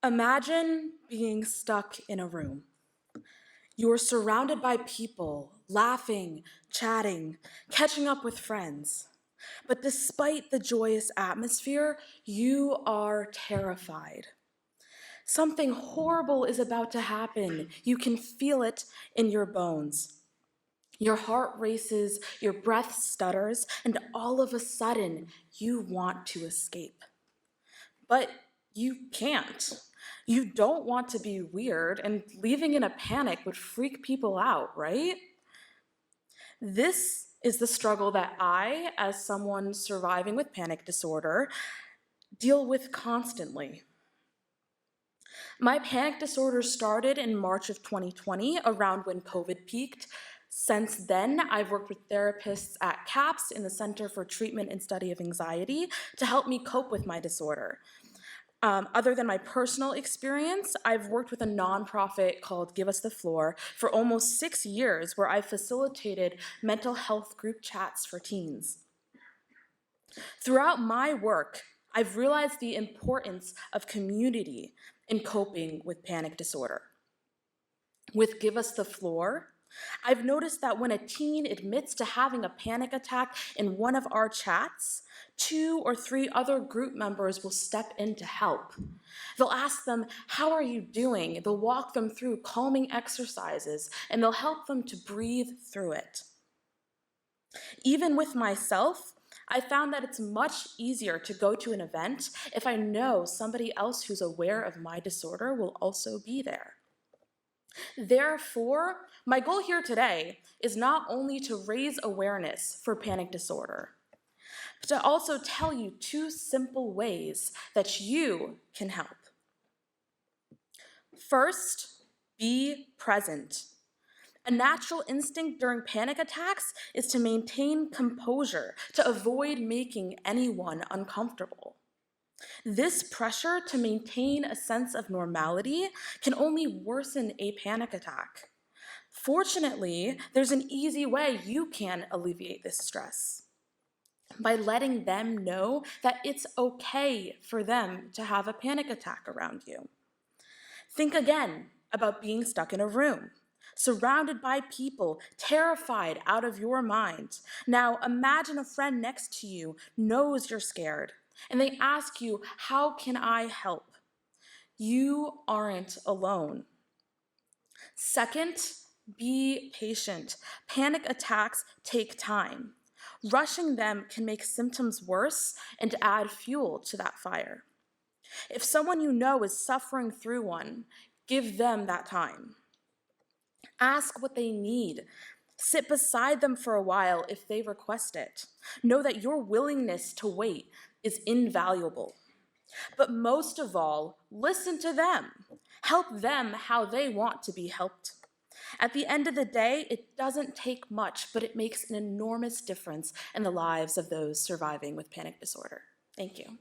Imagine being stuck in a room. You're surrounded by people, laughing, chatting, catching up with friends. But despite the joyous atmosphere, you are terrified. Something horrible is about to happen. You can feel it in your bones. Your heart races, your breath stutters, and all of a sudden, you want to escape. But you can't. You don't want to be weird, and leaving in a panic would freak people out, right? This is the struggle that I, as someone surviving with panic disorder, deal with constantly. My panic disorder started in March of 2020, around when COVID peaked. Since then, I've worked with therapists at CAPS in the Center for Treatment and Study of Anxiety to help me cope with my disorder. Other than my personal experience, I've worked with a nonprofit called Give Us the Floor for almost 6 years, where I facilitated mental health group chats for teens. Throughout my work, I've realized the importance of community in coping with panic disorder. With Give Us the Floor, I've noticed that when a teen admits to having a panic attack in one of our chats, 2 or 3 other group members will step in to help. They'll ask them, "How are you doing?" They'll walk them through calming exercises, and they'll help them to breathe through it. Even with myself, I found that it's much easier to go to an event if I know somebody else who's aware of my disorder will also be there. Therefore, my goal here today is not only to raise awareness for panic disorder, but to also tell you 2 simple ways that you can help. First, be present. A natural instinct during panic attacks is to maintain composure, to avoid making anyone uncomfortable. This pressure to maintain a sense of normality can only worsen a panic attack. Fortunately, there's an easy way you can alleviate this stress by letting them know that it's okay for them to have a panic attack around you. Think again about being stuck in a room, surrounded by people, terrified out of your mind. Now imagine a friend next to you knows you're scared, and they ask you, "How can I help?" You aren't alone. Second, be patient. Panic attacks take time. Rushing them can make symptoms worse and add fuel to that fire. If someone you know is suffering through one, give them that time. Ask what they need. Sit beside them for a while if they request it. Know that your willingness to wait is invaluable. But most of all, listen to them. Help them how they want to be helped. At the end of the day, it doesn't take much, but it makes an enormous difference in the lives of those surviving with panic disorder. Thank you.